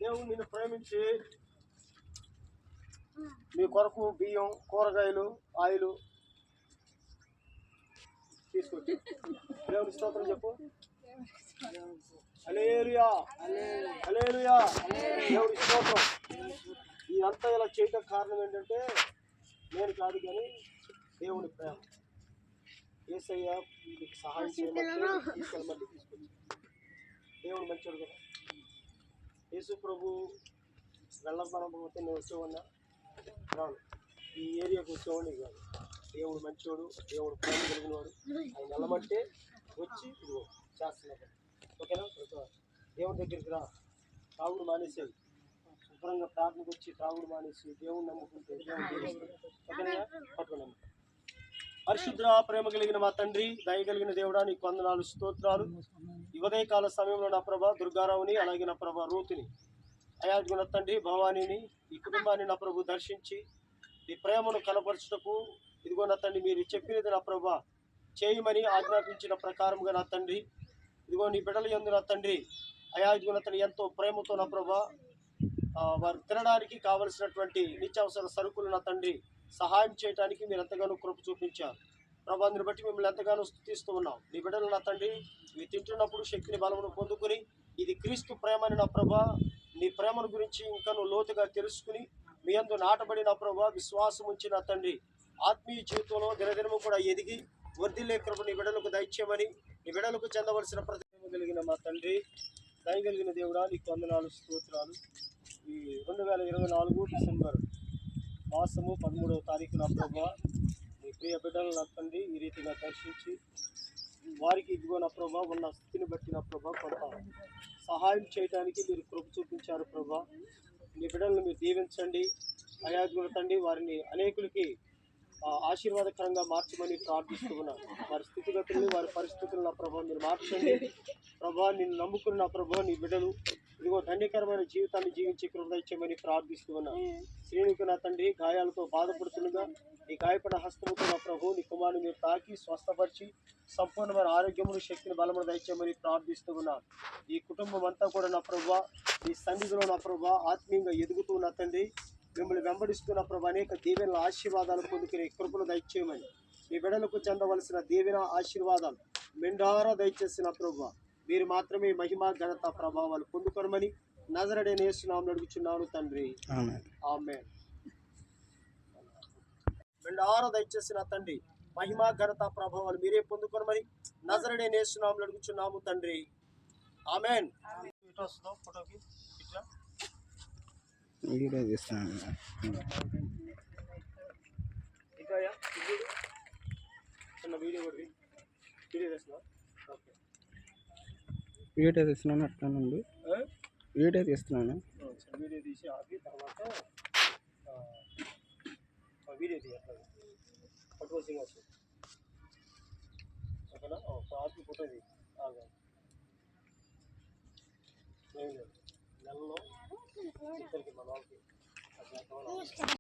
దేవుడు నిన్ను ప్రేమించి మీ కొరకు బియ్యం, కూరగాయలు, ఆయిల్ తీసుకొచ్చి దేవుని స్తోత్రం చెప్పు. హల్లెలూయా, హల్లెలూయా, దేవుని స్తోత్రం. ఇదంతా ఇలా చేయడం కారణం ఏంటంటే నేను కాదు కానీ దేవుని ప్రేమ. యేసయ్య మీకు సహాయం చేయమంటే తీసుకెళ్ళమంటే తీసుకొచ్చి దేవుడు మంచోడు కదా. యేసు ప్రభు వెళ్ళకపోతే నేను వచ్చేవాడినా రాను, ఈ ఏరియాకు వచ్చేవాడిని కాదు. దేవుడు మంచోడు, దేవుడు ప్రేమ కలిగిన వాడు. ఆయన వెళ్ళమంటే వచ్చి ఇదిగో చేస్తున్నాడు. ఓకేనా? దేవుడి దగ్గరికి రా, తాగుడు మానేసేది, శుభ్రంగా ప్రార్థనకు వచ్చి తాగుడు మానేసి దేవుడు నమ్ముకుంటే ఓకేనా? పట్టుకున్నాము. పరిశుద్ర ప్రేమ కలిగిన మా తండ్రి, దయ కలిగిన దేవుడా, నీకు వందనాలు, స్తోత్రాలు. ఈ ఉదయకాల సమయంలో నా ప్రభ దుర్గారావుని, అలాగే నా ప్రభ రూతుని, అయాజ్గుణ తండ్రి భవానీని, ఈ కుటుంబాన్ని నా ప్రభు దర్శించి ఈ ప్రేమను కనపరచుటకు ఇదిగో నా తండ్రి మీరు చెప్పినది నా ప్రభ చేయమని ఆజ్ఞాపించిన ప్రకారంగా నా తండ్రి ఇదిగో నీ బిడ్డల యందు నా తండ్రి అయాజ్గుణ తండ్రి ఎంతో ప్రేమతో నా ప్రభ వారు తినడానికి కావలసినటువంటి నిత్యావసర సరుకులు నా తండ్రి సహాయం చేయడానికి మీరు ఎంతగానో కృప చూపించారు. ప్రభాని బట్టి మిమ్మల్ని ఎంతగానో స్తుతిస్తూ ఉన్నాం. నీ బిడ్డలు నా తండ్రి ఇవి తింటున్నప్పుడు శక్తిని బలమును పొందుకుని ఇది క్రీస్తు ప్రేమని నా ప్రభా, నీ ప్రేమను గురించి ఇంకా లోతుగా తెలుసుకుని మీ యందు నాటబడిన ప్రభా విశ్వాసం ఉంచి నా తండ్రి ఆత్మీయ జీవితంలో దినదినము కూడా ఎదిగి వర్ధిల్లే కృప నీ బిడ్డలకు దయచేయమని, నీ బిడ్డలకు చెందవలసిన ప్రతిమ కలిగిన మా తండ్రి, దయగలిగిన దేవుడా, నీకు వందనాలు, స్తోత్రాలు. ఈ 2024 డిసెంబర్ మాసము 13వ తారీఖు నా ప్రభా నీ ప్రియ బిడ్డలు నా తండ్రి ఈ రీతిగా దర్శించి వారికి ఇదిగో నా ప్రభా ఉన్న స్థితిని బట్టి నా ప్రభా కొంత సహాయం చేయడానికి మీరు కృప చూపించారు ప్రభా. నీ బిడ్డలను మీరు దీవించండి అయాజ్ఞ తండ్రి, వారిని అనేకులకి ఆశీర్వాదకరంగా మార్చమని ప్రార్థిస్తూ ఉన్నాను. వారి స్థితిగతులను వారి పరిస్థితులను నా ప్రభావం మీరు మార్చండి ప్రభా. నిన్ను నమ్ముకున్న నా ప్రభావ నీ బిడ్డలు ఇదిగో ధన్యకరమైన జీవితాన్ని జీవించే కృప దయచేయమని ప్రార్థిస్తూ ఉన్నాను. శ్రీనుకు నా తండ్రి గాయాలతో బాధపడుతుండగా నీ గాయపడిన హస్తముతో నా ప్రభు నీ కుమారుని మీరు తాకి స్వస్థపరిచి సంపూర్ణమైన ఆరోగ్యమును శక్తిని బలమును దయచేయమని ప్రార్థిస్తూ ఉన్నాను. ఈ కుటుంబం అంతా కూడా నా ప్రభా ఈ సన్నిధిలో నా ప్రభా ఆత్మీయంగా ఎదుగుతూ నా తండ్రి మిమ్మల్ని వెంబడిస్తున్న ప్రభు అనేక దీవెనల ఆశీర్వాదాలు పొందుకునే కృపను దయచేయమని, మీ బిడ్డలకు చెందవలసిన దీవెన ఆశీర్వాదాలు మెండారా దయచేసిన ప్రభు మీరు మాత్రమే మహిమ ఘనత ప్రభావాలు పొందుకోనమని నజరేయుడైన యేసు నామములో అడుగుచున్నాను తండ్రి, ఆమేన్. మెండారా దయచేసిన తండ్రి మహిమ ఘనత ప్రభావాలు మీరే పొందుకోనమని నజరేయుడైన యేసు నామములో అడుగుచున్నాము తండ్రి, ఆమేన్. ఇట్లా వస్తుందో ఫోటోకి ఇట్లా వీడియో తీస్తున్నాను. చిన్న వీడియో కూడా వీడియో తీస్తున్నావు. ఓకే వీడియో తీస్తున్నాను, అట్లా నుండి వీడియో తీస్తున్నాను. వీడియో తీసి ఆపి తర్వాత వీడియో తీయాలి ఫోటోసింగ్ వస్తుంది. ఓకేనా? ఆపి ఫోటో తీ ఏం లేదు నెలలో ఇద్దరికి మన వాళ్ళకి